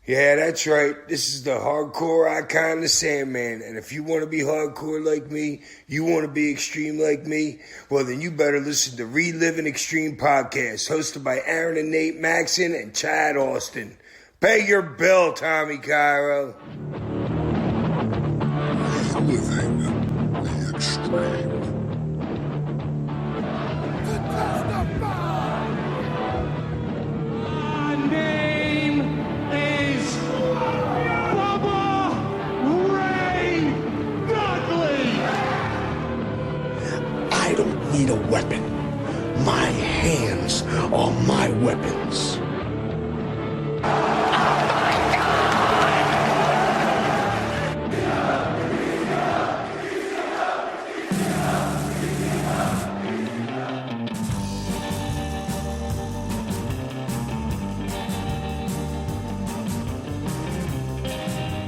Yeah, that's right. This is the hardcore icon, the Sandman. And if you want to be hardcore like me, you want to be extreme like me, well, then you better listen to Reliving Extreme podcast, hosted by Aaron and Nate Maxson and Chad Austin. Pay your bill, Tommy Cairo. Reliving the Extreme. I don't need a weapon. My hands are my weapons.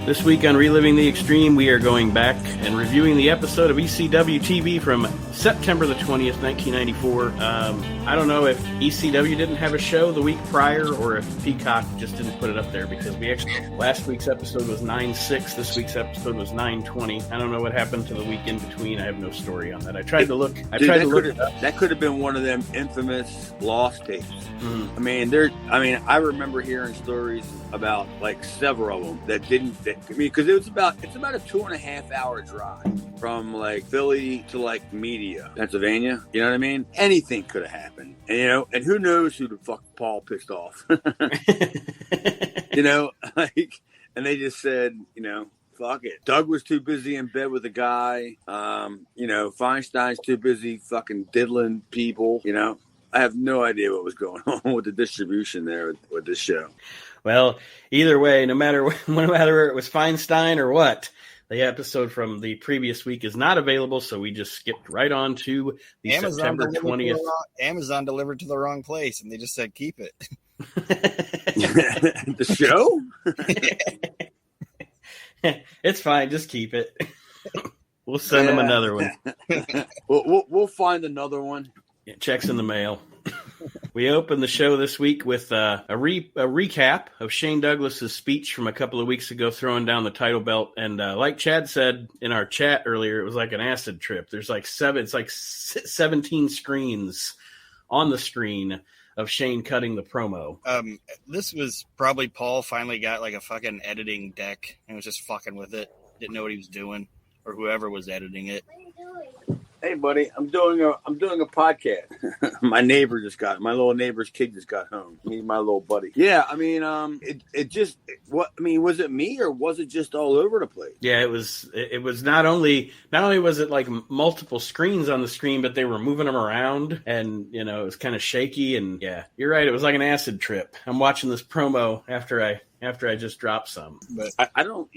This week on Reliving the Extreme, we are going back and reviewing the episode of ECW TV from September the 20th, 1994. I don't know if ECW didn't have a show the week prior or if Peacock just didn't put it up there, because last week's episode was 9/6, this week's episode was 9/20. I don't know what happened to the week in between. I have no story on that. I tried to look. That could have been one of them infamous lost tapes. I mean, I remember hearing stories about like several of them that didn't. Because it's about a 2.5 hour drive from like Philly to like Media, Pennsylvania. You know what I mean? Anything could have happened, and who knows who the fuck Paul pissed off? And they just said, fuck it. Doug was too busy in bed with a guy. Feinstein's too busy fucking diddling people. I have no idea what was going on with the distribution there with this show. Well, either way, no matter it was Feinstein or what, the episode from the previous week is not available, so we just skipped right on to the September 20th. Amazon delivered to the wrong place, and they just said, keep it. The show? It's fine, just keep it. We'll send them another one. We'll find another one. Yeah, checks in the mail. We opened the show this week with a recap of Shane Douglas's speech from a couple of weeks ago, throwing down the title belt. And like Chad said in our chat earlier, it was like an acid trip. There's like 17 screens on the screen of Shane cutting the promo. This was probably Paul finally got like a fucking editing deck and was just fucking with it. Didn't know what he was doing, or whoever was editing it. Hey, buddy, I'm doing a podcast. My little neighbor's kid just got home. He's my little buddy. Yeah, I mean, was it me or was it just all over the place? Yeah, it was not only was it like multiple screens on the screen, but they were moving them around, and it was kind of shaky. And yeah, you're right, it was like an acid trip. I'm watching this promo after I just dropped some. But I don't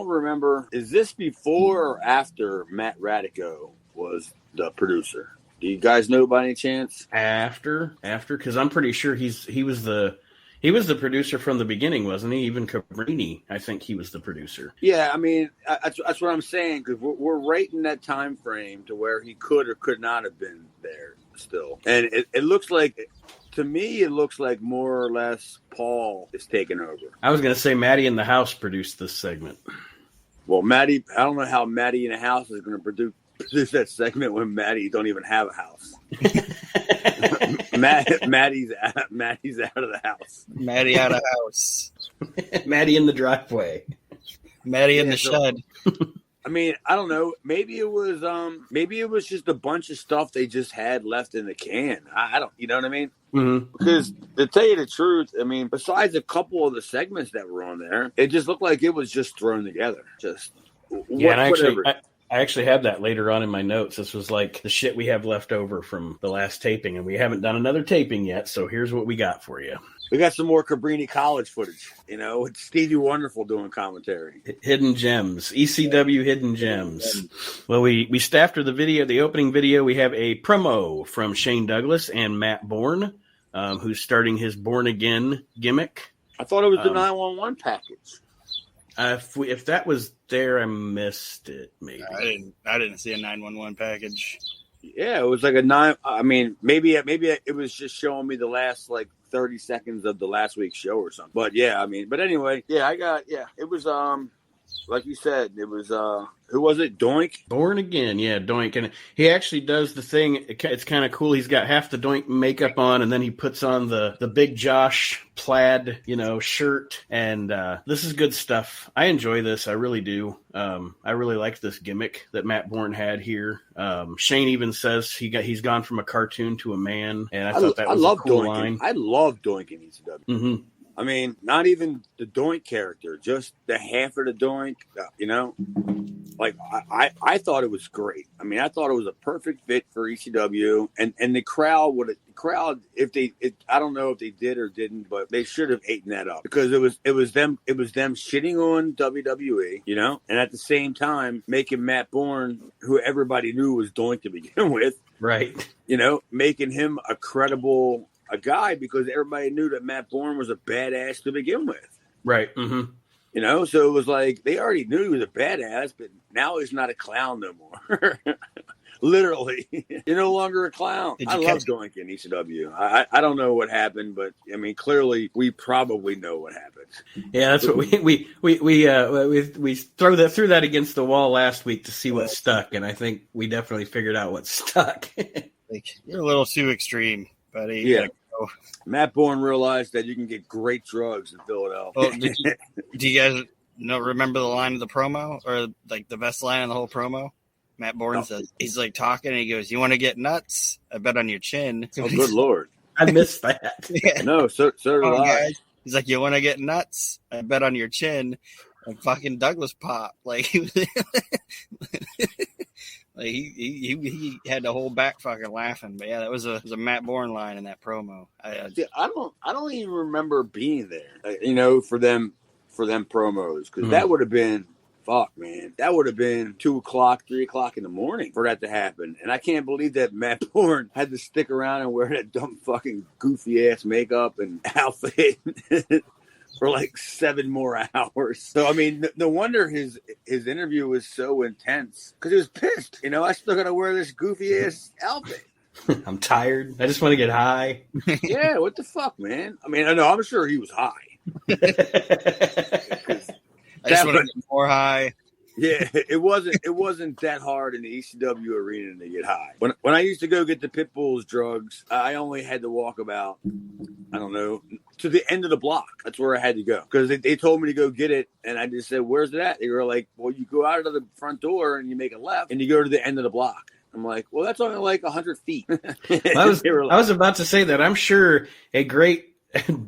remember. Is this before or after Matt Radico was the producer? Do you guys know by any chance? After, because I'm pretty sure he was the producer from the beginning, wasn't he? Even Cabrini, I think he was the producer. Yeah, I mean, that's what I'm saying, because we're right in that time frame to where he could or could not have been there still. And it looks like... To me, it looks like more or less Paul is taking over. I was going to say Maddie in the House produced this segment. Well, I don't know how Maddie in the House is going to produce that segment when Maddie don't even have a house. Maddie's out of the house. Maddie out of house. Maddie in the driveway. Maddie in the shed. I mean, I don't know. Maybe it was just a bunch of stuff they just had left in the can. I don't, you know what I mean? Mm-hmm. Because to tell you the truth, I mean, besides a couple of the segments that were on there, it just looked like it was just thrown together. I actually had that later on in my notes. This was like the shit we have left over from the last taping, and we haven't done another taping yet. So here's what we got for you. We got some more Cabrini College footage, with Stevie Wonderful doing commentary. Hidden gems, ECW hidden gems. Well, we after the opening video, we have a promo from Shane Douglas and Matt Bourne, who's starting his Born Again gimmick. I thought it was the 911 package. If that was there, I missed it. Maybe I didn't see a 911 package. Yeah, it was like a 9. I mean, maybe it was just showing me the last like 30 seconds of the last week's show or something. But yeah, I mean, but anyway, yeah, it was, like you said, it was, who was it? Doink? Born Again, yeah, Doink. And he actually does the thing. It's kind of cool. He's got half the Doink makeup on, and then he puts on the Big Josh plaid, shirt. And this is good stuff. I enjoy this. I really do. I really like this gimmick that Matt Bourne had here. Shane even says he's gone from a cartoon to a man, and I thought that was a cool line. I love Doink in ECW. Mm-hmm. I mean, not even the Doink character, just the half of the Doink, Like, I thought it was great. I mean, I thought it was a perfect fit for ECW. And the crowd, I don't know if they did or didn't, but they should have eaten that up. Because it was them shitting on WWE, and at the same time making Matt Bourne, who everybody knew was Doink to begin with. Right. Making him a guy, because everybody knew that Matt Bourne was a badass to begin with. Right. Mm-hmm. So it was like they already knew he was a badass, but now he's not a clown no more. Literally, you're no longer a clown. I love Doink in ECW. I don't know what happened, but I mean, clearly we probably know what happened. Yeah, that's what we threw that against the wall last week to see what stuck, and I think we definitely figured out what stuck. Like, you're a little too extreme, buddy. Yeah. Matt Bourne realized that you can get great drugs in Philadelphia. Well, do you guys remember the line of the promo, or like the best line in the whole promo? Matt Bourne says, he's like talking and he goes, "You want to get nuts? I bet on your chin." Oh, good Lord. I missed that. Yeah. No, so did I. He's like, "You want to get nuts? I bet on your chin." And fucking Douglas popped. Like, he had to hold back fucking laughing. But yeah, that was a Matt Bourne line in that promo. I don't even remember being there, for them promos, because that would have been, fuck, man, that would have been 2 o'clock, 3 o'clock in the morning for that to happen. And I can't believe that Matt Bourne had to stick around and wear that dumb fucking goofy ass makeup and outfit for like 7 more hours. So, I mean, no wonder his interview was so intense, because he was pissed. I still got to wear this goofy ass outfit. I'm tired. I just want to get high. Yeah, what the fuck, man? I mean, I know, I'm sure he was high. I just want to get more high. Yeah, it wasn't that hard in the ECW arena to get high. When I used to go get the Pitbull's drugs, I only had to walk about, I don't know, to the end of the block. That's where I had to go, because they told me to go get it, and I just said, "Where's it at?" They were like, "Well, you go out of the front door and you make a left, and you go to the end of the block." I'm like, "Well, that's only like 100 feet." I was about to say that. I'm sure a great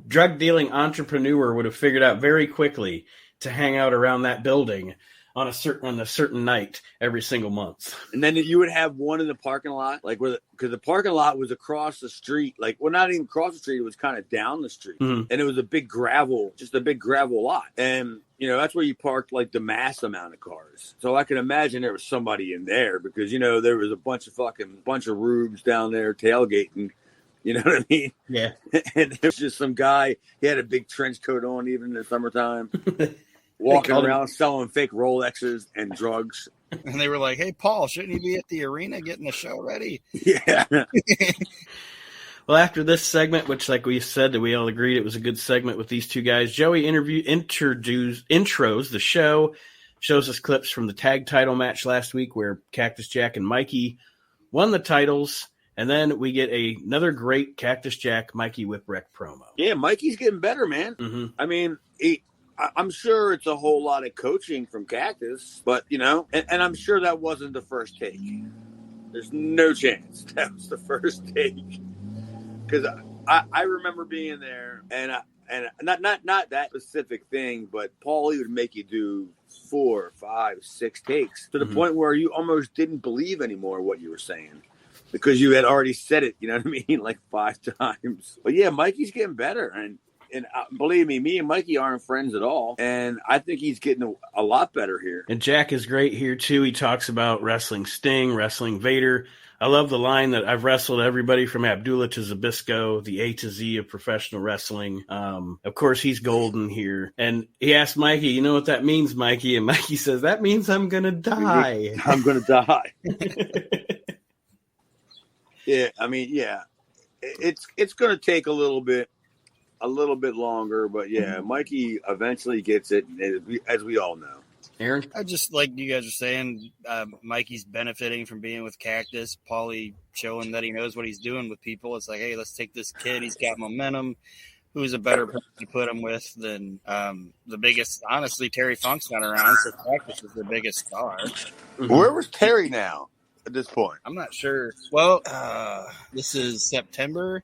drug dealing entrepreneur would have figured out very quickly to hang out around that building on a certain night every single month. And then you would have one in the parking lot, like because the parking lot was across the street, not even across the street, it was kind of down the street. Mm-hmm. And it was a big gravel lot. And that's where you parked like the mass amount of cars. So I can imagine there was somebody in there, because there was a bunch of rubes down there tailgating. You know what I mean? Yeah. And there was just some guy, he had a big trench coat on even in the summertime. Walking around selling fake Rolexes and drugs. And they were like, "Hey, Paul, shouldn't you be at the arena getting the show ready?" Yeah. Well, after this segment, which, like we said, that we all agreed it was a good segment with these two guys, Joey intros the show, shows us clips from the tag title match last week where Cactus Jack and Mikey won the titles. And then we get another great Cactus Jack, Mikey Whipwreck promo. Yeah, Mikey's getting better, man. Mm-hmm. I mean, I'm sure it's a whole lot of coaching from Cactus, but, and I'm sure that wasn't the first take. There's no chance that was the first take. Because I remember being there, and not that specific thing, but Paulie would make you do 4, 5, 6 takes to the point where you almost didn't believe anymore what you were saying, because you had already said it, you know what I mean, like 5 times. But yeah, Mikey's getting better, and believe me and Mikey aren't friends at all, and I think he's getting a lot better here. And Jack is great here too. He talks about wrestling Sting, wrestling Vader. I love the line that I've wrestled everybody from Abdullah to Zabisco, the A to Z of professional wrestling. Of course, he's golden here. And he asked Mikey, "You know what that means, Mikey?" And Mikey says, "That means I'm going to die." I'm going to die. Yeah, I mean, yeah. It's going to take a little bit a little bit longer, but yeah, Mikey eventually gets it, as we all know. Aaron? I just like you guys are saying, Mikey's benefiting from being with Cactus. Paulie showing that he knows what he's doing with people. It's like, hey, let's take this kid. He's got momentum. Who's a better person to put him with than the biggest? Honestly, Terry Funk's not around, so Cactus is the biggest star. Mm-hmm. Where was Terry now at this point? I'm not sure. Well, this is September.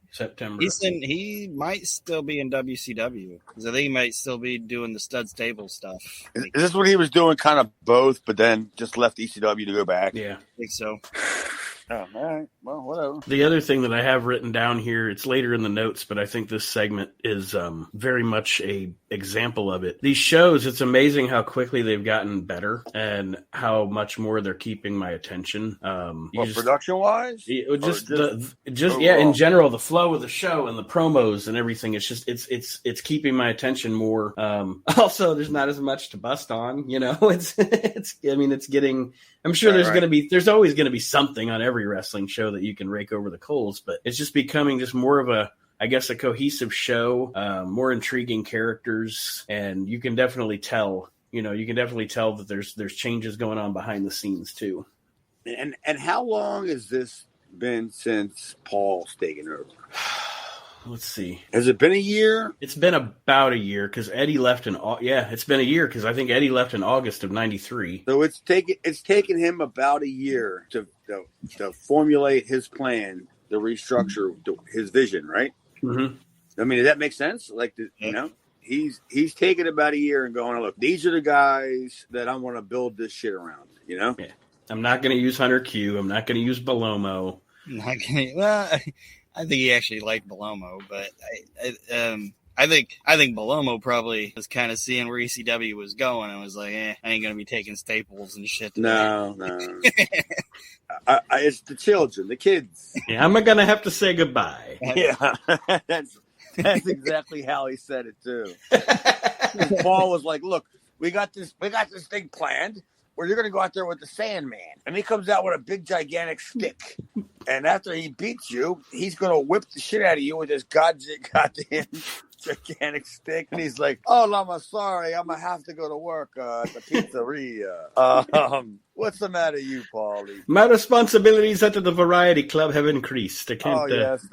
He might still be in WCW. Because I think he might still be doing the Studs Stable stuff. Is this what he was doing? Kind of both, but then just left ECW to go back? Yeah. I think so. Oh, all right. Well, whatever. The other thing that I have written down here, it's later in the notes, but I think this segment is very much a example of it. These shows, it's amazing how quickly they've gotten better and how much more they're keeping my attention. Production-wise? In general, the flow of the show and the promos and everything, it's keeping my attention more. Also, there's not as much to bust on, it's getting... I'm sure there's always going to be something on every wrestling show that you can rake over the coals, but it's just becoming just more of a cohesive show, more intriguing characters, and you can definitely tell, that there's changes going on behind the scenes too. And how long has this been since Paul's taken over? Let's see. Has it been a year? It's been about a year because Eddie left it's been a year because I think Eddie left in August of '93. So it's taken him about a year to formulate his plan, to restructure his vision, right? Mm-hmm. I mean, does that make sense? Like, he's taken about a year and going, look, these are the guys that I want to build this shit around. Yeah. I'm not going to use Hunter Q. I'm not going to use Belomo. I think he actually liked Belomo, but I think Belomo probably was kind of seeing where ECW was going and was like, I ain't gonna be taking staples and shit today. No. It's the children, the kids. Yeah, I'm gonna have to say goodbye. Yeah, that's exactly how he said it too. Paul was like, "Look, we got this thing planned. Where you're going to go out there with the Sandman. And he comes out with a big, gigantic stick. And after he beats you, he's going to whip the shit out of you with this goddamn gigantic stick. And he's like, oh, I'm sorry. I'm going to have to go to work at the pizzeria. What's the matter, you, Paulie? My responsibilities at the Variety Club have increased. I can't... Oh, yes.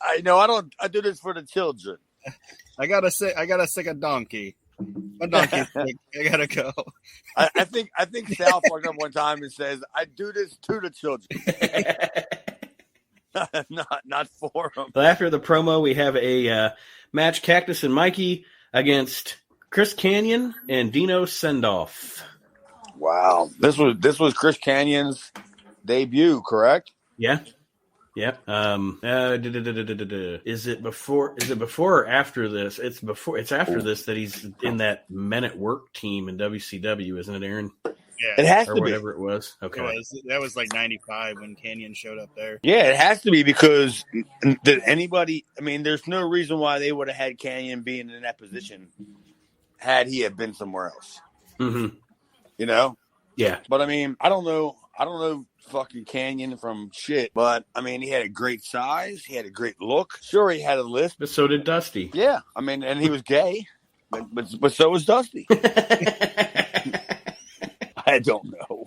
I know. I do this for the children. I gotta sick a donkey. My donkey's sick. I gotta go. I think Sal fucked up one time and says, I do this to the children. not for them. Well, after the promo, we have a match, Cactus and Mikey against Chris Kanyon and Dino Sendoff. Wow. This was Chris Canyon's debut, correct? Yeah. Yep. Is it before or after this? It's after this that he's in that Men at Work team in WCW, isn't it, Aaron? Yeah. It has or to whatever be. It was. Okay. That was like 95 when Kanyon showed up there. Yeah, it has to be because there's no reason why they would have had Kanyon being in that position had he had been somewhere else. Mm-hmm. Yeah. But I don't know fucking Kanyon from shit, but he had a great size, he had a great look. Sure, he had a lisp, but so did Dusty. Yeah, and he was gay, but so was Dusty. I don't know.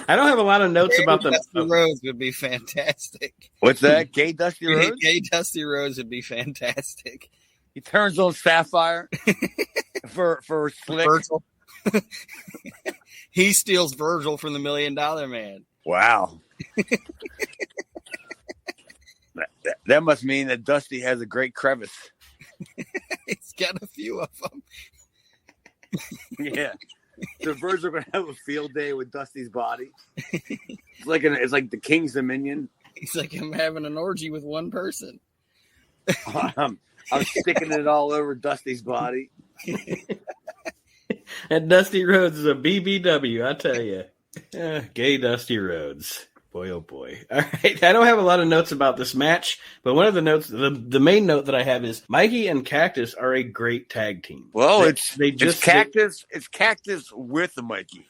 I don't have a lot of notes about them. Dusty Rhodes would be fantastic. What's that? Gay Dusty Rhodes? Gay Dusty Rhodes would be fantastic. He turns on Sapphire for Slick. Virgil. He steals Virgil from the $1 Million Man. Wow. That must mean that Dusty has a great crevice. He's got a few of them. Yeah. So Virgil gonna have a field day with Dusty's body. It's like the King's Dominion. He's like, I'm having an orgy with one person. I'm sticking it all over Dusty's body. And Dusty Rhodes is a BBW, I tell you. Gay Dusty Rhodes. Boy, oh boy. All right. I don't have a lot of notes about this match, but one of the notes, the main note that I have is Mikey and Cactus are a great tag team. Well, it's Cactus with Mikey.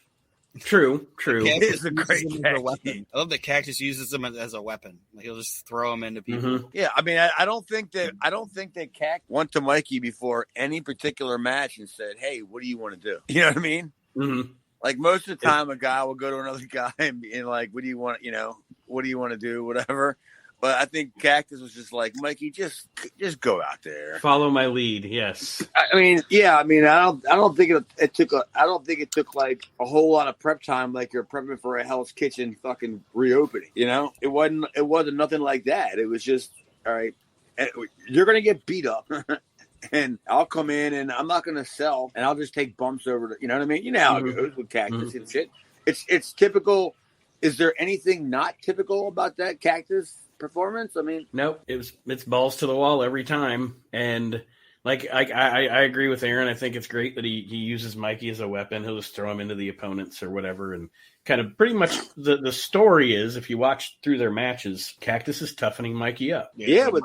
True. Cactus It's a uses great them as a catch. weapon. I love that Cactus uses them as a weapon. Like, he'll just throw them into people. Mm-hmm. Yeah, I mean, I don't think that Cac went to Mikey before any particular match and said, "Hey, what do you want to do?" You know what I mean? Mm-hmm. Like most of the time, a guy will go to another guy and like, "What do you want? What do you want to do? Whatever." But I think Cactus was just like, Mikey, just go out there. Follow my lead. Yes. I mean, yeah. I mean, I don't think it took like a whole lot of prep time, like you're prepping for a Hell's Kitchen fucking reopening. It wasn't nothing like that. It was just, all right, you're gonna get beat up, and I'll come in and I'm not gonna sell, and I'll just take bumps over. You know what I mean? You know how it goes with Cactus and shit. It's typical. Is there anything not typical about that Cactus performance? I mean, nope. It's balls to the wall every time, and like I agree with Aaron. I think it's great that he uses Mikey as a weapon. He'll just throw him into the opponents or whatever, and kind of pretty much the story is, if you watch through their matches, Cactus is toughening Mikey up. Yeah, but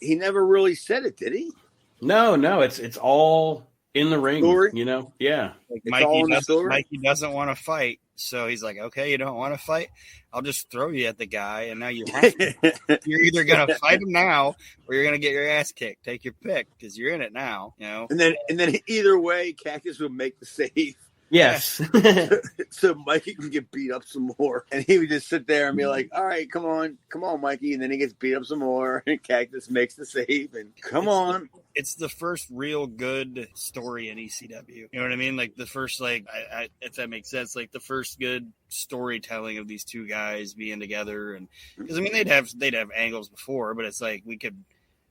he never really said it, did he? No, it's all in the ring. Story? Yeah. Like, It's Mikey doesn't want to fight, so he's like, "Okay, you don't want to fight? I'll just throw you at the guy, and now you have to. You're either gonna fight him now, or you're gonna get your ass kicked. Take your pick, because you're in it now. And then either way, Cactus would make the save. Yes. So Mikey can get beat up some more, and he would just sit there and be like, "All right, come on, Mikey." And then he gets beat up some more, and Cactus makes the save, and come on. It's the first real good story in ECW. You know what I mean? Like the first, if that makes sense, like the first good storytelling of these two guys being together. And because I mean, they'd have angles before, but it's like we could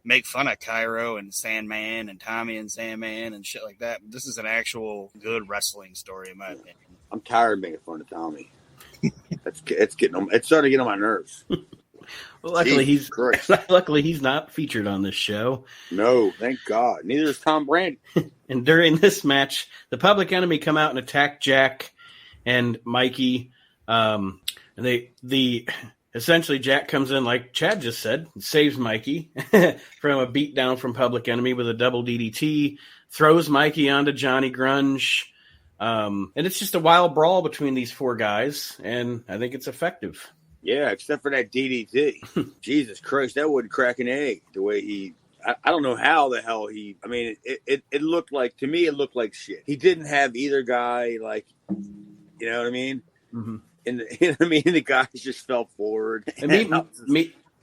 make fun of Cairo and Sandman and Tommy and Sandman and shit like that. But this is an actual good wrestling story, in my opinion. I'm tired of making fun of Tommy. It's starting to get on my nerves. Well, luckily Jesus he's not featured on this show. No, thank God. Neither is Tom Brand. And during this match, the Public Enemy come out and attack Jack and Mikey. And essentially Jack comes in, like Chad just said, and saves Mikey from a beatdown from Public Enemy with a double DDT, throws Mikey onto Johnny Grunge. And it's just a wild brawl between these four guys, and I think it's effective. Yeah, except for that DDT. Jesus Christ, that wouldn't crack an egg. The way I don't know how the hell I mean, it looked like, to me, it looked like shit. He didn't have either guy, like, you know what I mean? Mm-hmm. And the guys just fell forward. And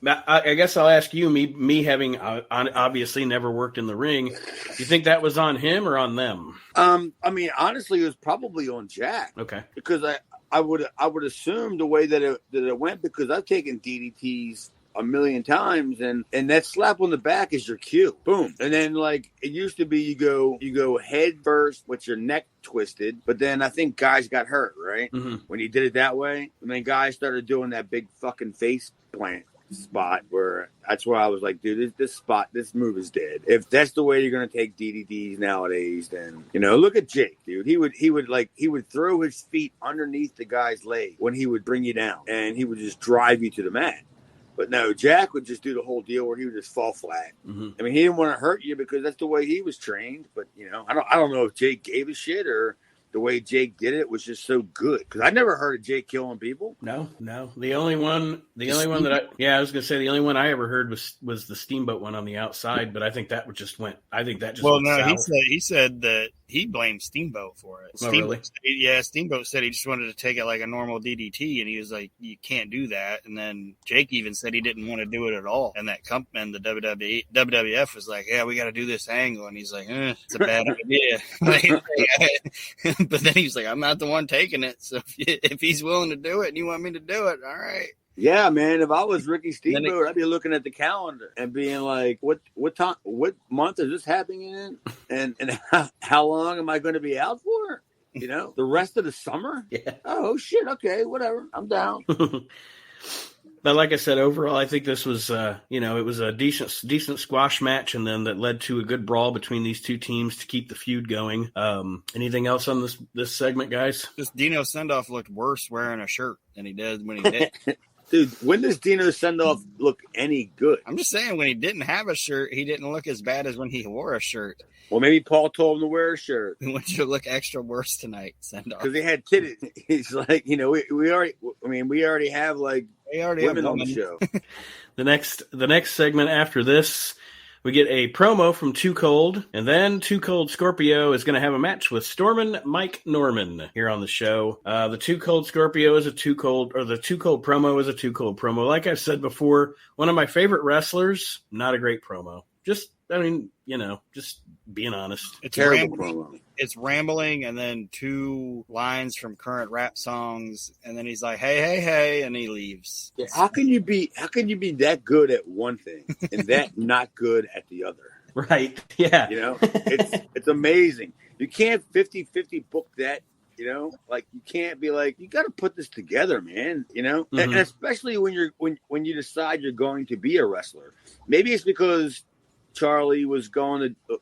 I guess I'll ask you, me having obviously never worked in the ring, do you think that was on him or on them? I mean, honestly, it was probably on Jack. Okay. Because I would assume the way that it went, because I've taken DDTs a million times, and that slap on the back is your cue. Boom. And then, like, it used to be you go head first with your neck twisted, but then I think guys got hurt, right? Mm-hmm. When you did it that way, and then guys started doing that big fucking face plant spot, where that's why I was like, dude, this move is dead. If that's the way you're gonna take DDTs nowadays, then look at Jake, dude. He would throw his feet underneath the guy's leg when he would bring you down, and he would just drive you to the mat. But no, Jack would just do the whole deal where he would just fall flat. Mm-hmm. I mean, he didn't want to hurt you because that's the way he was trained. But I don't know if Jake gave a shit or the way Jake did it was just so good, because I never heard of Jake killing people. No. The only one I was gonna say the only one I ever heard was the Steamboat one on the outside, but I think that just went. Well, no, south. He said that he blamed Steamboat for it. Steamboat said he just wanted to take it like a normal DDT, and he was like, "You can't do that." And then Jake even said he didn't want to do it at all. And and the WWF was like, "Yeah, we got to do this angle," and he's like, "It's a bad idea." But then he's like, "I'm not the one taking it, so if he's willing to do it and you want me to do it, all right." Yeah, man. If I was Ricky Steamboat, I'd be looking at the calendar and being like, "What month is this happening in? And how long am I going to be out for? The rest of the summer? Yeah. Oh shit. Okay, whatever. I'm down." But like I said, overall, I think this was, it was a decent squash match, and then that led to a good brawl between these two teams to keep the feud going. Anything else on this segment, guys? Just Dino Sendoff looked worse wearing a shirt than he did when he did. Dude, when does Dino's send-off look any good? I'm just saying, when he didn't have a shirt, he didn't look as bad as when he wore a shirt. Well, maybe Paul told him to wear a shirt. We want you to look extra worse tonight, send off. Because he had titties. He's like, we already have, like, women on the show. The next segment after this, we get a promo from Too Cold, and then Too Cold Scorpio is going to have a match with Stormin' Mike Norman here on the show. The Too Cold Scorpio is the Too Cold promo is a Too Cold promo. Like I've said before, one of my favorite wrestlers, not a great promo. Just being honest. It's terrible promo. It's rambling, and then 2 lines from current rap songs, and then he's like, hey, and he leaves. Yeah, how can you be that good at one thing and that not good at the other? Right. Yeah. It's amazing. You can't 50-50 book that, like you can't be like, you got to put this together, man, mm-hmm. and especially when you decide you're going to be a wrestler. Maybe it's because Charlie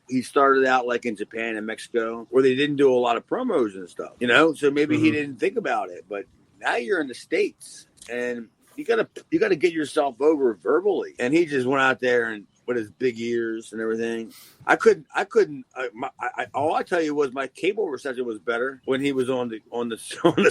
he started out like in Japan and Mexico where they didn't do a lot of promos and stuff, so maybe he didn't think about it, but now you're in the States and you gotta get yourself over verbally. And he just went out there and with his big ears and everything. All I tell you was my cable reception was better when he was on the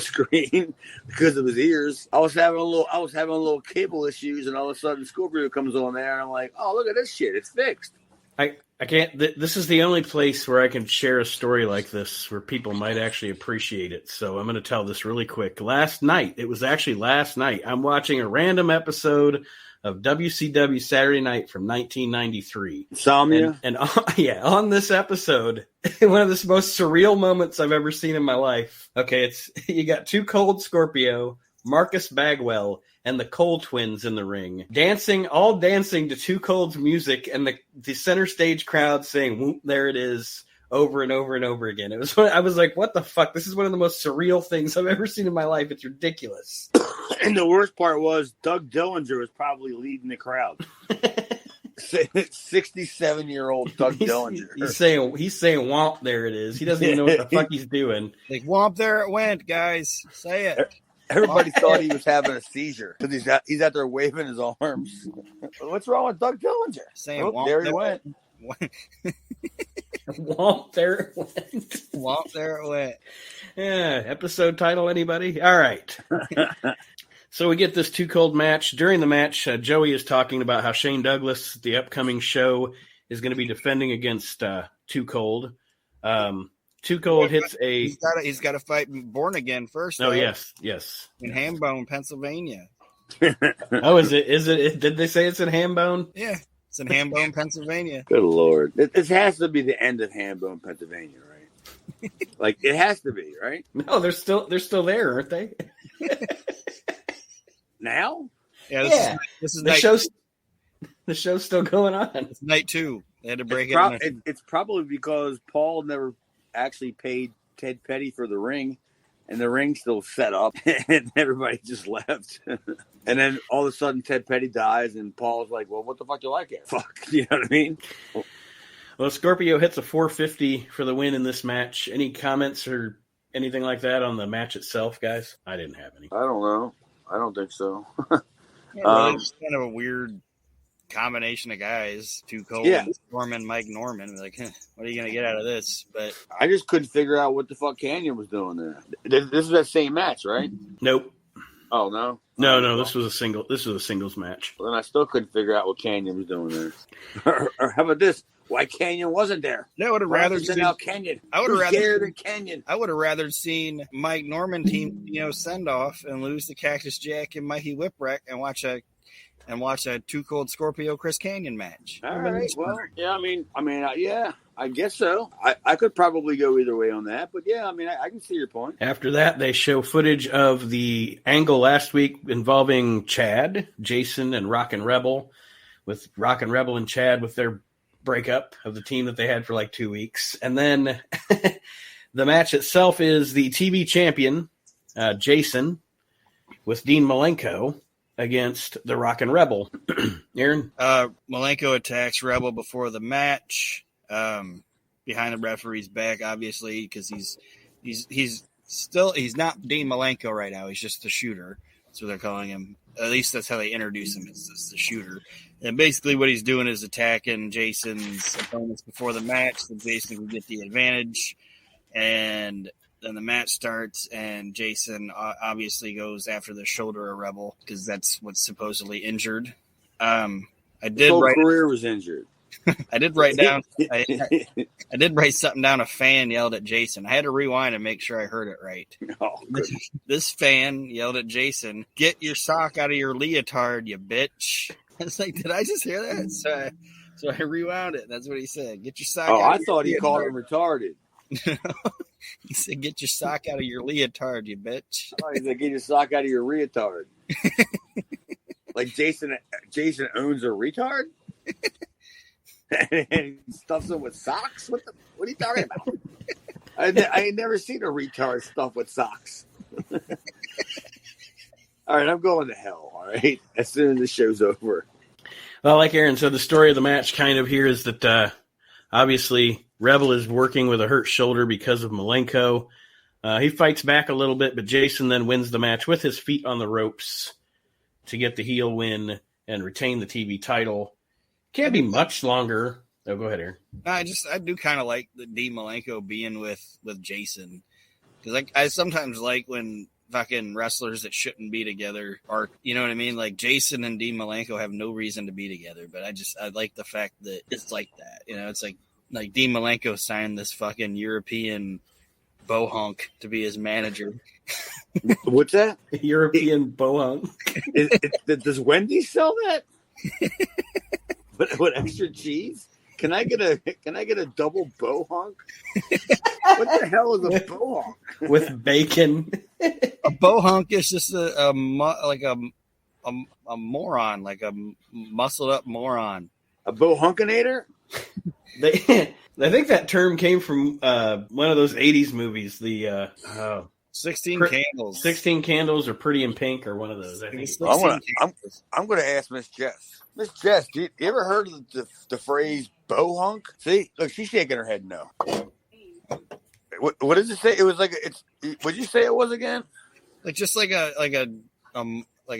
screen because of his ears. I was having a little cable issues, and all of a sudden Scorpio comes on there, and I'm like, oh, look at this shit, it's fixed. I can't. This is the only place where I can share a story like this where people might actually appreciate it. So I'm going to tell this really quick. It was actually last night. I'm watching a random episode of WCW Saturday Night from 1993. Insomnia? And on this episode, one of the most surreal moments I've ever seen in my life. Okay, you got Too Cold Scorpio, Marcus Bagwell, and the Cole Twins in the ring, dancing to Too Cold's music, and the center stage crowd saying, "Whoop, there it is," over and over and over again. I was like, what the fuck? This is one of the most surreal things I've ever seen in my life. It's ridiculous. And the worst part was Doug Dillinger was probably leading the crowd. 67-year-old Doug Dillinger. He's saying womp, there it is. He doesn't even know what the fuck he's doing. Like, womp, there it went, guys. Say it. Everybody thought he was having a seizure because he's out there waving his arms. What's wrong with Doug Dillinger? Saying womp, there he went. Womp, there it went. Womp, there it went. Yeah, episode title, anybody? All right. So we get this Too Cold match. During the match, Joey is talking about how Shane Douglas, the upcoming show, is going to be defending against Too Cold. Too Cold hits a... He's got to fight Born Again first. Oh, yes. In Hambone, Pennsylvania. Oh, is it? Did they say it's in Hambone? Yeah, it's in Hambone, Pennsylvania. Good Lord. This has to be the end of Hambone, Pennsylvania, right? Like, it has to be, right? No, they're still there, aren't they? Now? Yeah, this is the show's still going on. It's night 2. They had to break it. It's probably because Paul never actually paid Ted Petty for the ring, and the ring's still set up, and everybody just left. And then all of a sudden, Ted Petty dies, and Paul's like, "Well, what the fuck you like it? Fuck," you know what I mean? Well, Scorpio hits a 450 for the win in this match. Any comments or anything like that on the match itself, guys? I didn't have any. I don't know. I don't think so. It's kind of a weird combination of guys. Too Cold, Norman, Mike Norman. Like, what are you gonna get out of this? But I just couldn't figure out what the fuck Canyon was doing there. This is that same match, right? Nope. Oh no. No. This was a singles match. Well, then I still couldn't figure out what Canyon was doing there. or how about this? Why Canyon wasn't there? No, I would have rather seen Canyon. I would have rather Canyon. I would have rather seen Mike Norman team, send off and lose to Cactus Jack and Mikey Whipwreck and watch a Too Cold Scorpio Chris Canyon match. All right. Well, yeah. Yeah. I guess so. I could probably go either way on that, but yeah. I can see your point. After that, they show footage of the angle last week involving Chad, Jason, and Rockin' Rebel, with Rockin' Rebel and Chad with their breakup of the team that they had for like 2 weeks. And then the match itself is the TV champion, Jason, with Dean Malenko against the Rockin' Rebel. Aaron? Malenko attacks Rebel before the match, behind the referee's back, obviously, because he's not Dean Malenko right now. He's just a shooter. That's what they're calling him. At least that's how they introduce him, as the shooter. And basically what he's doing is attacking Jason's opponents before the match so Jason can get the advantage. And then the match starts, and Jason obviously goes after the shoulder of Rebel because that's what's supposedly injured. His whole career was injured. I did write down. I did write something down. A fan yelled at Jason. I had to rewind and make sure I heard it right. Oh, this fan yelled at Jason, "Get your sock out of your leotard, you bitch!" I was like, "Did I just hear that?" So I rewound it. That's what he said. Get your sock. Oh, out I thought he called him retarded. He said, "Get your sock out of your leotard, you bitch." Oh, he said, "Get your sock out of your retard." Like Jason owns a retard. And he stuffs him with socks? What are you talking about? I ain't never seen a retard stuff with socks. All right, I'm going to hell, all right? As soon as the show's over. Well, like Aaron said, the story of the match kind of here is that obviously Rebel is working with a hurt shoulder because of Malenko. He fights back a little bit, but Jason then wins the match with his feet on the ropes to get the heel win and retain the TV title. Can't be much longer. Oh, go ahead, Aaron. I do kind of like the Dean Malenko being with Jason, because I sometimes like when fucking wrestlers that shouldn't be together are, you know what I mean? Like Jason and Dean Malenko have no reason to be together, but I like the fact that it's like that. You know, it's like Dean Malenko signed this fucking European Bohunk to be his manager. What's that? European Bohunk. Does Wendy's sell that? What extra cheese? Can I get a double Bohunk? What the hell is a Bohunk? With bacon. A Bohunk is just a moron, like a muscled up moron. A Bohunkinator? I think that term came from one of those 80s movies, the 16 Candles. 16 Candles or Pretty in Pink or one of those. I think. I'm going to ask Miss Jess. Miss Jess, you ever heard of the phrase Bohunk? See, look, she's shaking her head no. What does it say? It was like what'd you say it was again? Like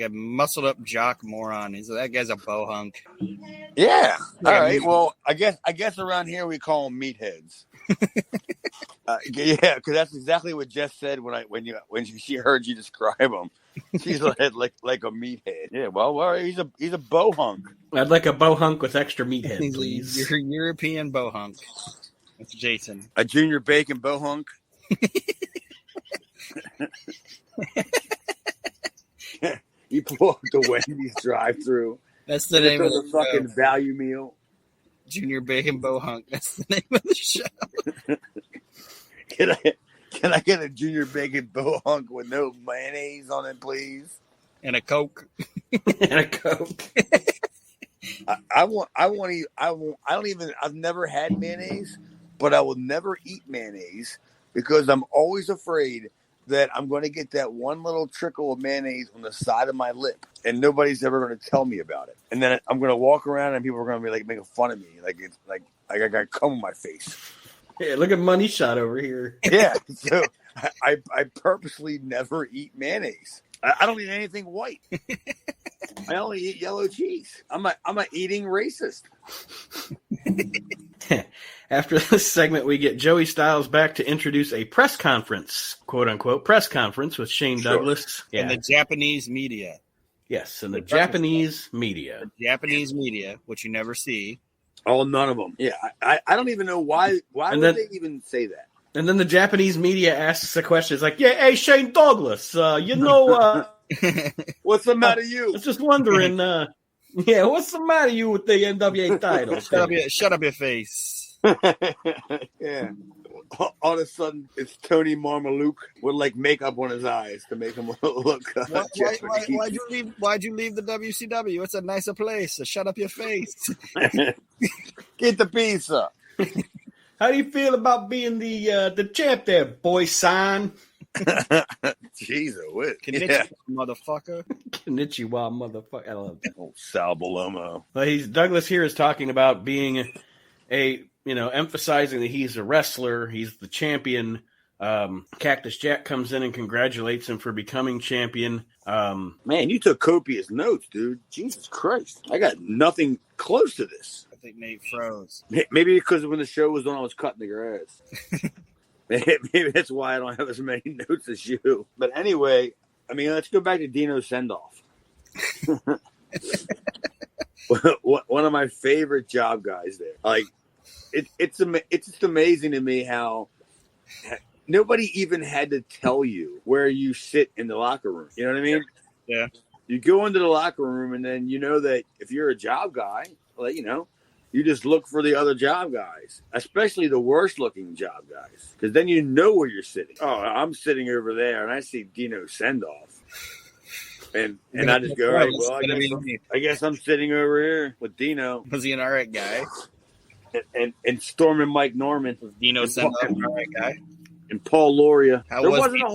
a muscled up jock moron. That guy's a Bohunk. Yeah. All right. Well, I guess around here we call them meatheads. Yeah, because that's exactly what Jess said when she heard you describe him. She's like a meathead. Yeah. Well, he's a Bohunk. I'd like a Bohunk with extra meathead, please. You're a European Bohunk. That's Jason. A junior bacon Bohunk. You pull up the Wendy's drive-through. That's the name of the fucking value meal. Junior Bacon Bohunk. That's the name of the show. Can I get a Junior Bacon Bohunk with no mayonnaise on it, please? And a Coke. I've never had mayonnaise, but I will never eat mayonnaise because I'm always afraid that I'm going to get that one little trickle of mayonnaise on the side of my lip, and nobody's ever going to tell me about it. And then I'm going to walk around, and people are going to be like making fun of me, like it's like I got cum on my face. Yeah, look at Money Shot over here. Yeah, so I purposely never eat mayonnaise. I don't eat anything white. I only eat yellow cheese. I'm a eating racist. After this segment, we get Joey Styles back to introduce a press conference, quote unquote, press conference with Shane Douglas. Yeah. And the Japanese media. Yes, and the Japanese media. The Japanese media, which you never see. Oh, none of them. Yeah, I don't even know why would they even say that? And then the Japanese media asks a question. It's like, yeah, hey, Shane Douglas, you know... what's the matter you? I was just wondering, what's the matter you with the NWA title? Shut up your face. Yeah. All of a sudden, it's Tony Marmaluke with like makeup on his eyes to make him look. Why'd you leave the WCW? It's a nicer place. So shut up your face. Get the pizza. How do you feel about being the champ there, boy? Sign. Jesus, what? Konnichiwa, motherfucker. Konnichiwa, motherfucker. I love that. Oh, Sal Balomo. Well, Douglas here is talking about being emphasizing that he's a wrestler, he's the champion, Cactus Jack comes in and congratulates him for becoming champion. Man, you took copious notes, dude. Jesus Christ. I got nothing close to this. I think Nate froze. Maybe because when the show was on, I was cutting the grass. Maybe that's why I don't have as many notes as you. But anyway, I mean, let's go back to Dino's send-off. One of my favorite job guys there. Like, it's just amazing to me how nobody even had to tell you where you sit in the locker room. You know what I mean? Yeah. You go into the locker room, and then you know that if you're a job guy, well, you know, you just look for the other job guys, especially the worst-looking job guys, because then you know where you're sitting. Oh, I'm sitting over there, and I see Dino send-off. And I just go, all right, well, I guess I'm sitting over here with Dino. Was he an all right guy? And Storm and Mike Norman. Was Dino send off an all right guy? And Paul Loria. How There was wasn't he? a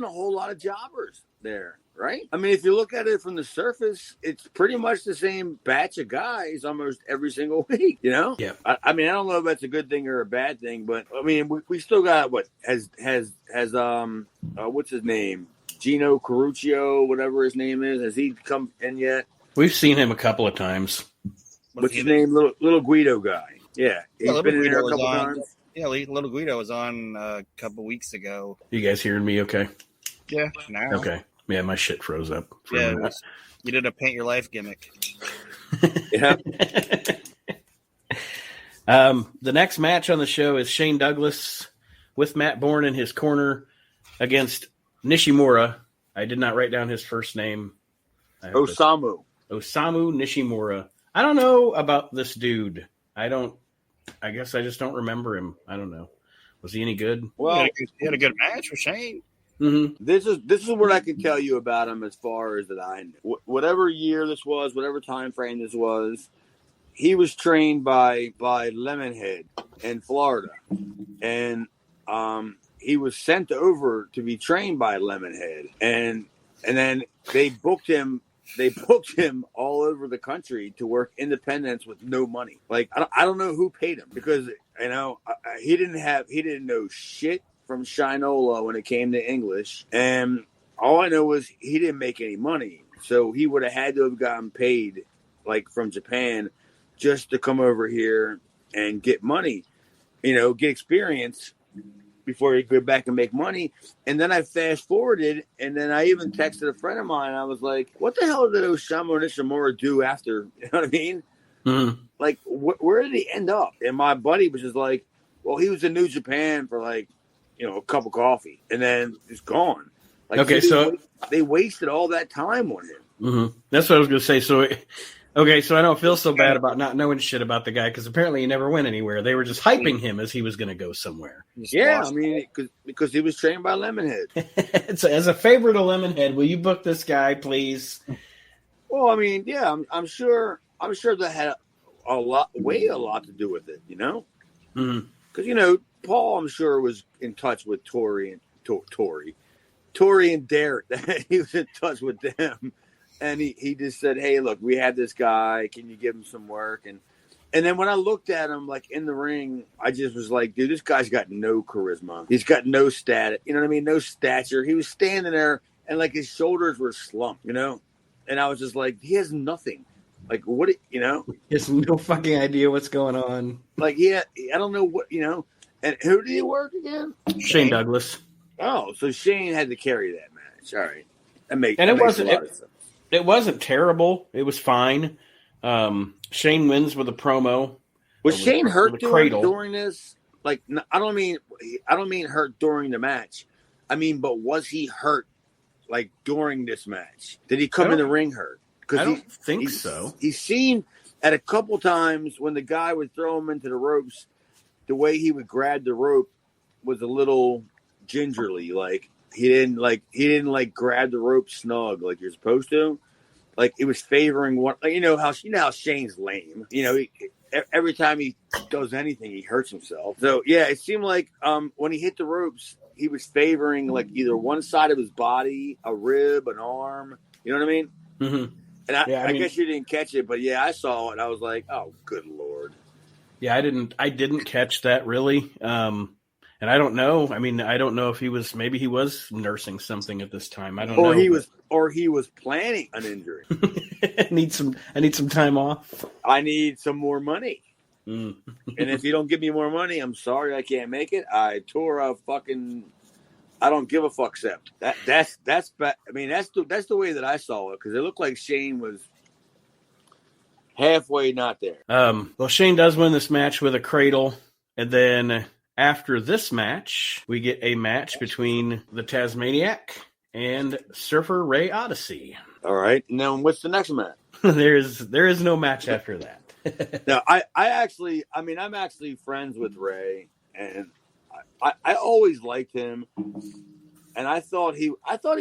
whole lot of jobbers there, right? I mean, if you look at it from the surface, it's pretty much the same batch of guys almost every single week, you know? Yeah. I mean, I don't know if that's a good thing or a bad thing, but I mean, we still got what's his name? Gino Caruccio, whatever his name is. Has he come in yet? We've seen him a couple of times. What's his name? Little Guido guy. Yeah. He's Little been in there a Guido couple was on. times. Yeah, Little Guido was on a couple weeks ago. You guys hearing me okay? Yeah, now. Okay. Yeah, my shit froze up. For Yeah, a minute. you did a paint your life gimmick. Yeah. The next match on the show is Shane Douglas with Matt Bourne in his corner against Nishimura. I did not write down his first name. Osamu Nishimura. I don't know about this dude. I guess I just don't remember him. I don't know. Was he any good? Well, he had a good match with Shane. Mm-hmm. this is what I can tell you about him as far as that I know. Whatever year this was, whatever time frame this was, he was trained by Lemonhead in Florida, and he was sent over to be trained by Lemonhead, and then they booked him all over the country to work independents with no money. Like, I don't know who paid him, because, you know, he didn't know shit from Shinola when it came to English. And all I know was he didn't make any money. So he would have had to have gotten paid, like, from Japan just to come over here and get money, you know, get experience before he could go back and make money. And then I fast forwarded, and then I even texted a friend of mine. I was like, what the hell did Osamu Nishimura do after? You know what I mean? Mm-hmm. Like, where did he end up? And my buddy was just like, well, he was in New Japan for, like, you know, a cup of coffee, and then he's gone. Like, Okay, so they wasted all that time on him. Mm-hmm. That's what I was going to say. So I don't feel so bad about not knowing shit about the guy, because apparently he never went anywhere. They were just hyping him as he was going to go somewhere. Yeah, I mean, because he was trained by Lemonhead. As a favor to Lemonhead, will you book this guy, please? Well, I mean, yeah, I'm sure that had a lot to do with it, you know? Mm-hmm. Because, you know, Paul, I'm sure, was in touch with Tori and Derek. He was in touch with them. And he just said, hey, look, we had this guy. Can you give him some work? And then when I looked at him, like, in the ring, I just was like, dude, this guy's got no charisma. He's got no status. You know what I mean? No stature. He was standing there, and, like, his shoulders were slumped, you know? And I was just like, he has nothing. Like, what, you know? He has no fucking idea what's going on. Like, yeah, I don't know what, you know. And who did he work again? Shane Douglas. Oh, so Shane had to carry that match. All right. It wasn't terrible. It was fine. Shane wins with a promo. Was Shane hurt during this? Like, I don't mean hurt during the match. I mean, but was he hurt, like, during this match? Did he come in the ring hurt? I don't think so. He's seen at a couple times when the guy would throw him into the ropes, the way he would grab the rope was a little gingerly. Like, he didn't grab the rope snug like you're supposed to. Like, it was favoring one. Like, you know how Shane's lame. You know, every time he does anything, he hurts himself. So yeah, it seemed like when he hit the ropes, he was favoring, like, either one side of his body, a rib, an arm. You know what I mean? Mm-hmm. And I guess you didn't catch it, but yeah, I saw it. I was like, oh, good Lord. Yeah, I didn't catch that really. And And I don't know. I mean, I don't know if he was nursing something at this time. I don't know. Or he was planning an injury. I need some time off. I need some more money. Mm. And if you don't give me more money, I'm sorry I can't make it. I tore a fucking. I don't give a fuck. Except that's. I mean, that's the way that I saw it, because it looked like Shane was halfway not there. Well, Shane does win this match with a cradle, and then after this match, we get a match between the Tasmaniac and Surfer Ray Odyssey. All right. Now, what's the next match? there is no match after that. No, I'm actually friends with Ray, and I always liked him, and I thought he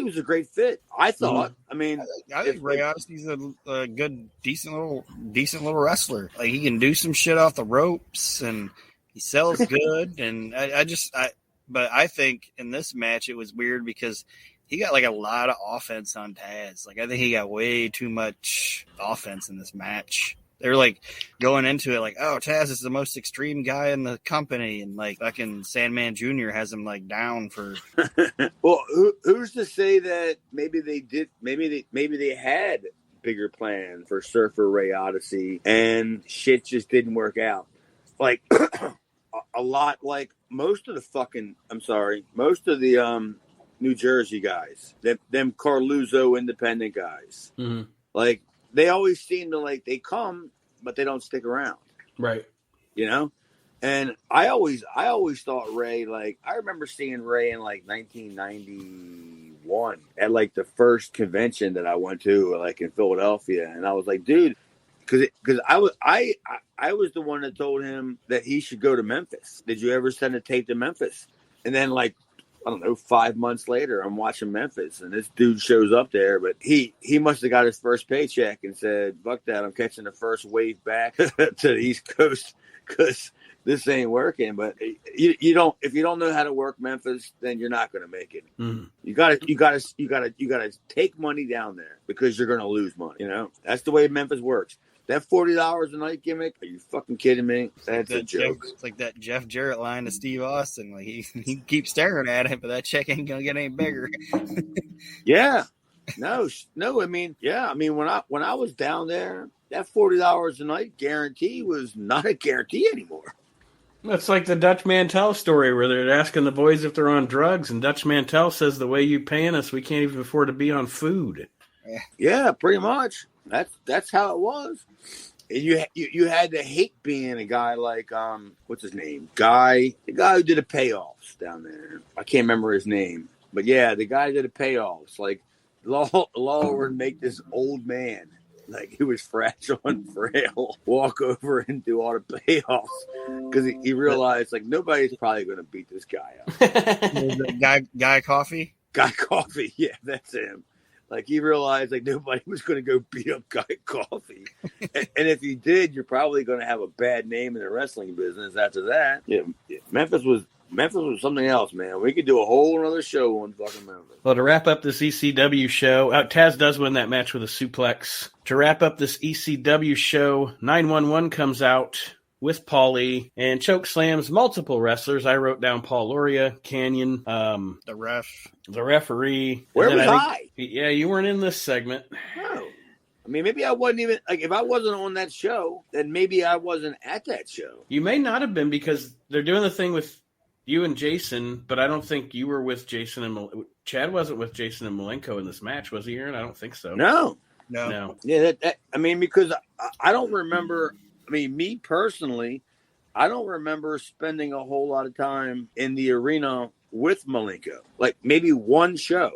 was a great fit. I thought. I mean, I think Ray Odyssey's a good, decent little wrestler. Like, he can do some shit off the ropes, and he sells good. And but I think in this match it was weird because he got like a lot of offense on Taz. Like, I think he got way too much offense in this match. They're like going into it like, oh, Taz is the most extreme guy in the company, and like fucking Sandman Jr. has him like down for. Well, who's to say that maybe they had bigger plans for Surfer Ray Odyssey and shit just didn't work out. Like a lot, like most of the New Jersey guys, them Carluzzo independent guys, like they always seem to like they come, but they don't stick around, right? You know. And I always thought Ray, like, I remember seeing Ray in like 1991 at like the first convention that I went to, like in Philadelphia, and I was like, dude, because I was the one that told him that he should go to Memphis. Did you ever send a tape to Memphis? And then like, I don't know, 5 months later, I'm watching Memphis, and this dude shows up there, but he must have got his first paycheck and said, fuck that, I'm catching the first wave back to the East Coast because this ain't working. But if you don't know how to work Memphis, then you're not going to make it. Mm. You gotta take money down there because you're going to lose money. You know, that's the way Memphis works. That $40 a night gimmick? Are you fucking kidding me? That's a joke. It's like that Jeff Jarrett line to Steve Austin. Like he keeps staring at it, but that check ain't gonna get any bigger. Yeah. No. I mean, yeah. I mean, when I was down there, that $40 a night guarantee was not a guarantee anymore. That's like the Dutch Mantel story where they're asking the boys if they're on drugs, and Dutch Mantel says, the way you paying us, we can't even afford to be on food. Yeah, pretty much. That's how it was. And you had to hate being a guy like what's his name? The guy who did the payoffs down there. I can't remember his name, but yeah, the guy who did the payoffs. Like law would make this old man, like he was fragile and frail, walk over and do all the payoffs because he realized like nobody's probably going to beat this guy up. Guy Coffee. Guy Coffee, yeah, that's him. Like, he realized, like, nobody was going to go beat up Guy Coffee. and if you did, you're probably going to have a bad name in the wrestling business after that. Yeah, Memphis was something else, man. We could do a whole other show on fucking Memphis. Well, to wrap up this ECW show, Taz does win that match with a suplex. To wrap up this ECW show, 911 comes out with Paulie and choke slams multiple wrestlers. I wrote down Paul Loria, Canyon, the referee. Where was I? Yeah, you weren't in this segment. No. I mean, maybe I wasn't even, like, if I wasn't on that show, then maybe I wasn't at that show. You may not have been because they're doing the thing with you and Jason, but I don't think you were with Jason and Chad wasn't with Jason and Malenko in this match, was he, Aaron? I don't think so. No. Yeah, I mean, because I don't remember. I mean, me personally, I don't remember spending a whole lot of time in the arena with Malenko. Like maybe one show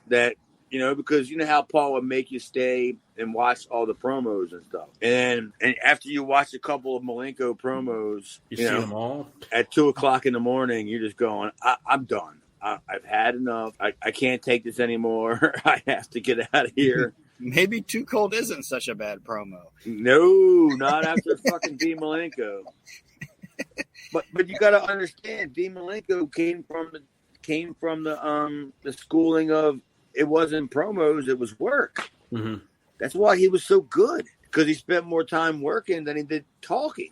that, you know, because you know how Paul would make you stay and watch all the promos and stuff. And after you watch a couple of Malenko promos, you see them all at 2:00 in the morning, you're just going, I'm done. I've had enough. I can't take this anymore. I have to get out of here. Maybe Too Cold isn't such a bad promo. No, not after fucking Dean Malenko. But you got to understand, Dean Malenko came from the schooling of it wasn't promos, it was work. Mm-hmm. That's why he was so good. because he spent more time working than he did talking.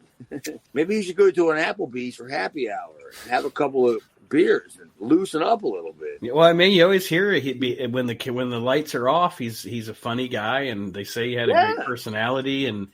Maybe he should go to an Applebee's for happy hour and have a couple of beers and loosen up a little bit. Well, I mean, you always hear it when the lights are off. He's a funny guy, and they say he had a great personality, and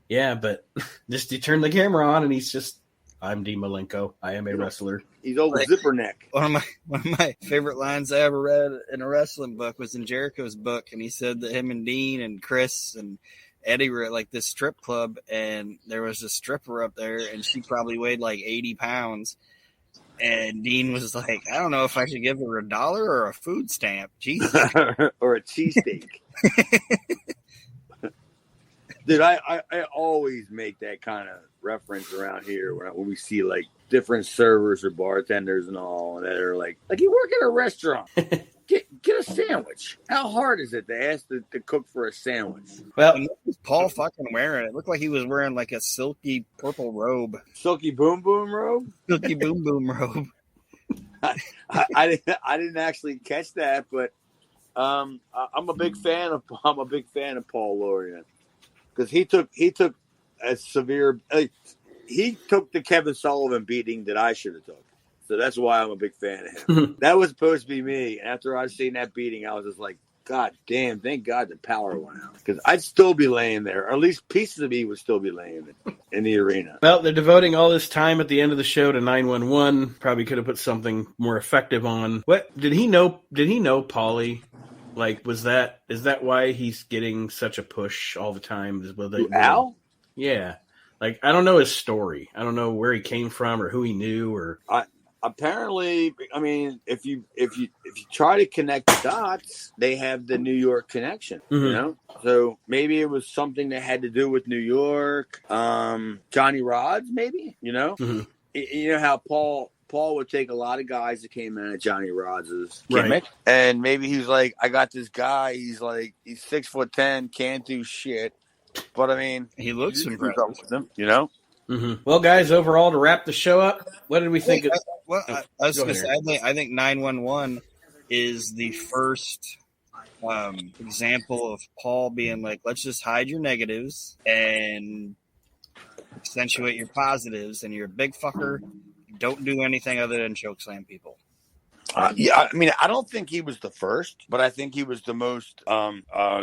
but just you turn the camera on, and he's just, I'm Dean Malenko. I am a wrestler. He's old zipper neck. One of my favorite lines I ever read in a wrestling book was in Jericho's book, and he said that him and Dean and Chris and Eddie were at like this strip club, and there was a stripper up there, and she probably weighed like 80 pounds. And Dean was like, I don't know if I should give her $1 or a food stamp. Jesus. Or a cheesesteak. Dude, I always make that kind of reference around here when we see like different servers or bartenders and all that are like you work at a restaurant. Get a sandwich. How hard is it to ask to cook for a sandwich? Well, Paul fucking wearing it. It looked like he was wearing like a silky purple robe. Silky boom boom robe? Silky boom boom robe. I didn't actually catch that, but I'm a big fan of Paul Lorian, because he took a severe he took the Kevin Sullivan beating that I should have took. So that's why I'm a big fan of him. That was supposed to be me. And after I seen that beating, I was just like, God damn, thank God the power went out. Because I'd still be laying there. Or at least pieces of me would still be laying in the arena. Well, they're devoting all this time at the end of the show to 911. Probably could have put something more effective on. What did he know Paulie? Like, is that why he's getting such a push all the time? Al? Yeah. Like, I don't know his story. I don't know where he came from or who he knew or apparently, I mean, if you try to connect the dots, they have the New York connection, you know? So maybe it was something that had to do with New York. Johnny Rods, maybe, you know? You know how Paul would take a lot of guys that came in at Johnny Rods' gimmick. Right. And maybe he's like, I got this guy, he's 6'10", can't do shit. But I mean, he looks impressive with him, you know? Well, guys, overall, to wrap the show up, what did we think of? I was going to say, I think 911 is the first example of Paul being like, let's just hide your negatives and accentuate your positives, and you're a big fucker. Don't do anything other than chokeslam people. I mean, I don't think he was the first, but I think he was the most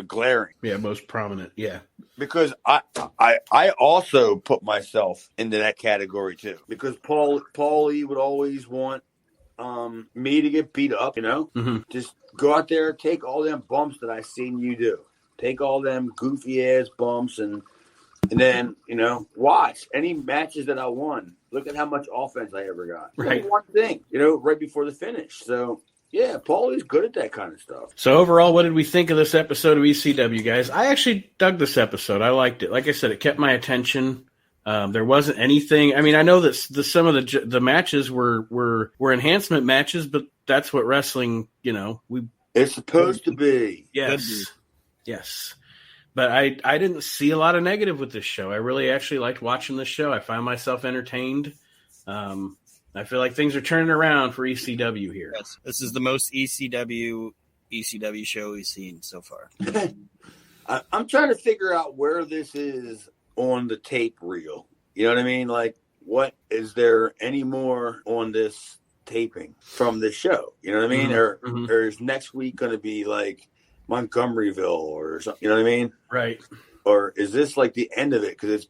glaring. Yeah, most prominent. Yeah, because I also put myself into that category too. Because Paulie would always want me to get beat up. You know, just go out there, take all them bumps that I seen you do, take all them goofy ass bumps, and then watch any matches that I won. Look at how much offense I ever got. Right. One thing, right before the finish. So, yeah, Paulie's good at that kind of stuff. So, overall, what did we think of this episode of ECW, guys? I actually dug this episode. I liked it. Like I said, it kept my attention. There wasn't anything. I mean, I know that some of the matches were enhancement matches, but that's what wrestling, it's supposed to be. Yes. But I didn't see a lot of negative with this show. I really actually liked watching this show. I found myself entertained. I feel like things are turning around for ECW here. Yes, this is the most ECW show we've seen so far. I'm trying to figure out where this is on the tape reel. You know what I mean? Like, what is there any more on this taping from this show? You know what I mean? Or is next week going to be like Montgomeryville or something, you know what I mean? Right. Or is this like the end of it? Because it's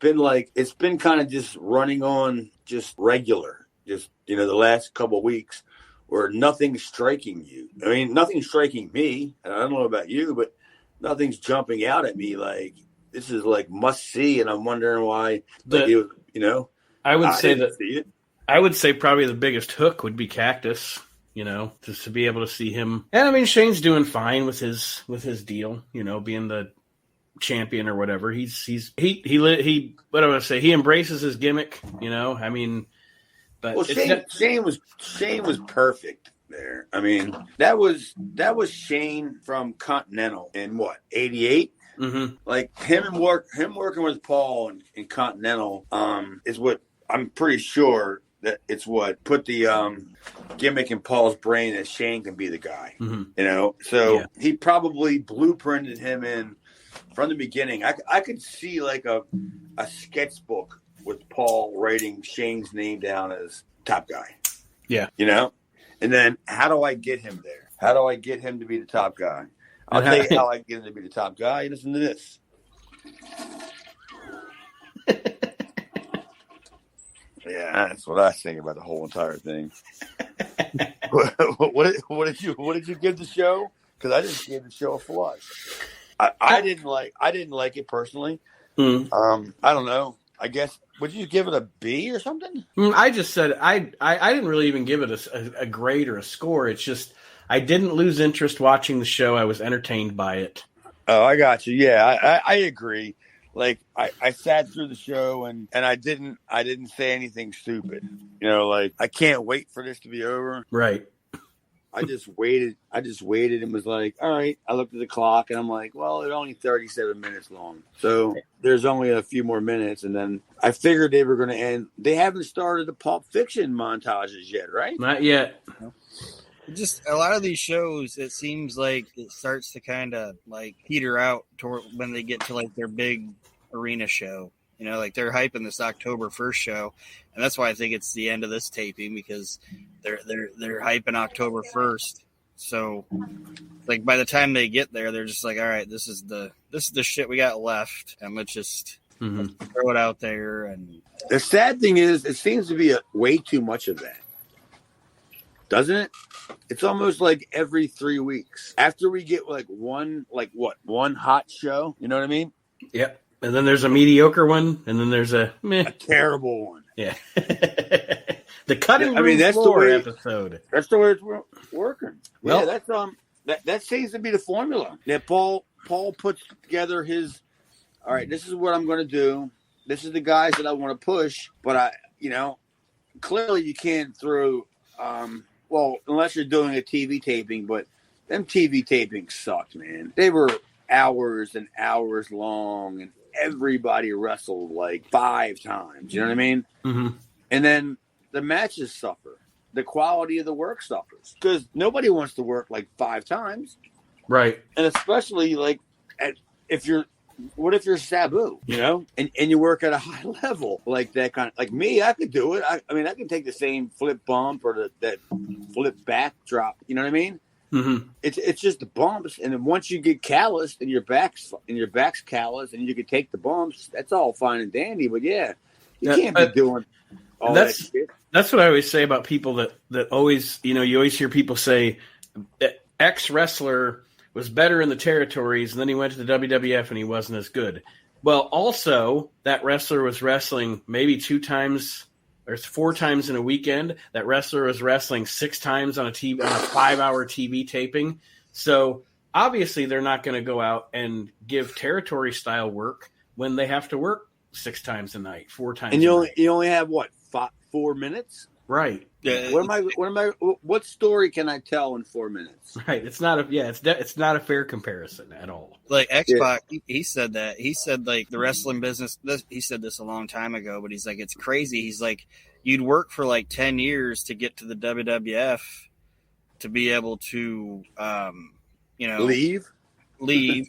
been kind of just running on just regular, just, the last couple of weeks where nothing's striking you. I mean, nothing's striking me, and I don't know about you, but nothing's jumping out at me like this is like must see, and I'm wondering why. I would say probably the biggest hook would be Cactus. Just to be able to see him. And I mean, Shane's doing fine with his deal, being the champion or whatever. He embraces his gimmick, I mean, but Shane was perfect there. I mean, that was Shane from Continental in what, 88? Like him working with Paul in Continental is what I'm pretty sure that it's what put the gimmick in Paul's brain that Shane can be the guy, So he probably blueprinted him in from the beginning. I could see like a sketchbook with Paul writing Shane's name down as top guy. Yeah. You know? And then how do I get him there? How do I get him to be the top guy? I'll tell you how I get him to be the top guy. You listen to this. Yeah, that's what I think about the whole entire thing. What did you give the show? Because I didn't give the show a flush. I didn't like it personally. I don't know. I guess would you give it a B or something? I just said I didn't really even give it a grade or a score. It's just I didn't lose interest watching the show. I was entertained by it. Oh, I got you. Yeah, I agree. Like I sat through the show and I didn't say anything stupid. You know, like I can't wait for this to be over. Right. I just waited and was like, all right. I looked at the clock and I'm like, well, it's only 37 minutes long. So there's only a few more minutes. And then I figured they were going to end. They haven't started the Pulp Fiction montages yet, right? Not yet. Just a lot of these shows, it seems like it starts to kind of like peter out toward when they get to like their big arena show. You know, like they're hyping this October 1st show, and that's why I think it's the end of this taping because they're hyping October 1st. So, like by the time they get there, they're just like, all right, this is the shit we got left, and let's just throw it out there. And the sad thing is, it seems to be way too much of that, doesn't it? It's almost like every 3 weeks after we get one hot show. You know what I mean? Yep. And then there's a mediocre one, and then there's a terrible one. Yeah. The cutting room floor episode. That's the way it's working. Well, yeah, that seems to be the formula. That Paul puts together his. All right, this is what I'm going to do. This is the guys that I want to push, but clearly you can't throw. Well, unless you're doing a TV taping, but them TV tapings sucked, man. They were hours and hours long, and everybody wrestled like 5 times. You know what I mean? Mm-hmm. And then the matches suffer. The quality of the work suffers because nobody wants to work like 5 times, right? And especially like if you're Sabu, you know, and you work at a high level like that kind of like me, I could do it. I mean, I can take the same flip bump or that flip backdrop. You know what I mean? Mm-hmm. It's just the bumps, and then once you get calloused and your back's calloused, and you can take the bumps, that's all fine and dandy. But yeah, you can't be doing all that shit. That's what I always say about people that always, you always hear people say that X wrestler was better in the territories, and then he went to the WWF and he wasn't as good. Well, also that wrestler was wrestling maybe 2 times. Or 4 times in a weekend. That wrestler was wrestling 6 times on a 5-hour TV taping. So obviously they're not going to go out and give territory style work when they have to work 6 times a night, 4 times. And you only have what 4 minutes, right? Yeah. What story can I tell in 4 minutes? Right. It's not it's not a fair comparison at all. Like X-Pac, he said that. He said like the wrestling business. He said this a long time ago, but he's like it's crazy. He's like you'd work for like 10 years to get to the WWF to be able to leave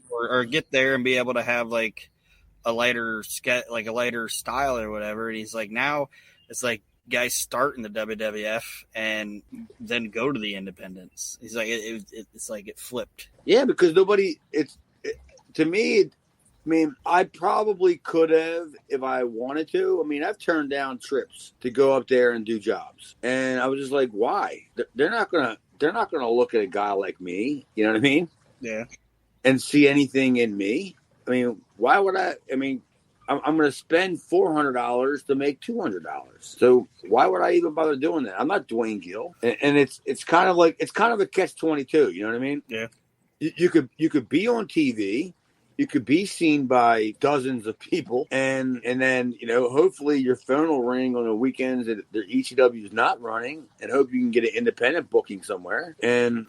or get there and be able to have like a lighter style or whatever. And he's like now it's like guys start in the WWF and then go to the independents. He's like it's like it flipped. Yeah, because to me. I mean, I probably could have if I wanted to. I mean, I've turned down trips to go up there and do jobs, and I was just like, why? They're not gonna look at a guy like me. You know what I mean? Yeah. And see anything in me. I mean, why would I? I mean, I'm going to spend $400 to make $200. So why would I even bother doing that? I'm not Dwayne Gill, and it's kind of a catch-22. You know what I mean? Yeah. You could be on TV, you could be seen by dozens of people, and then hopefully your phone will ring on the weekends that the ECW is not running, and hope you can get an independent booking somewhere. And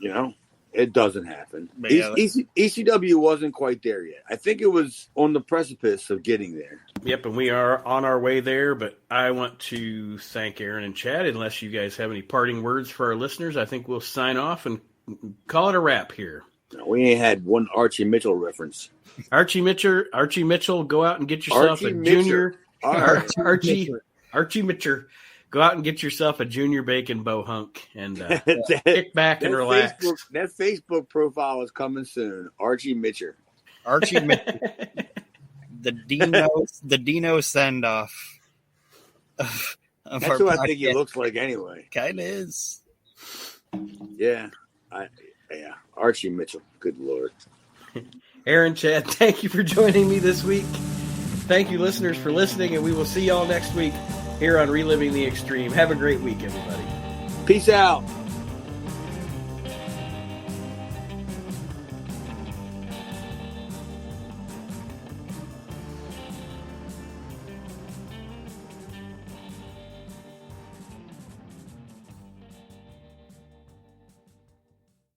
it doesn't happen. ECW wasn't quite there yet. I think it was on the precipice of getting there. Yep, and we are on our way there, but I want to thank Aaron and Chad. Unless you guys have any parting words for our listeners, I think we'll sign off and call it a wrap here. We ain't had one Archie Mitchell reference. Archie Mitchell, go out and get yourself Archie a Mitchell. junior. All right. Archie Mitchell, go out and get yourself a junior bacon Bohunk and kick back and relax. That Facebook profile is coming soon. Archie Mitchell. Archie Mitchell. The Dino send off. That's who I think he looks like anyway. Kind of is. Yeah. Archie Mitchell. Good Lord. Aaron, Chad, thank you for joining me this week. Thank you, listeners, for listening, and we will see y'all next week here on Reliving the Extreme. Have a great week, everybody. Peace out.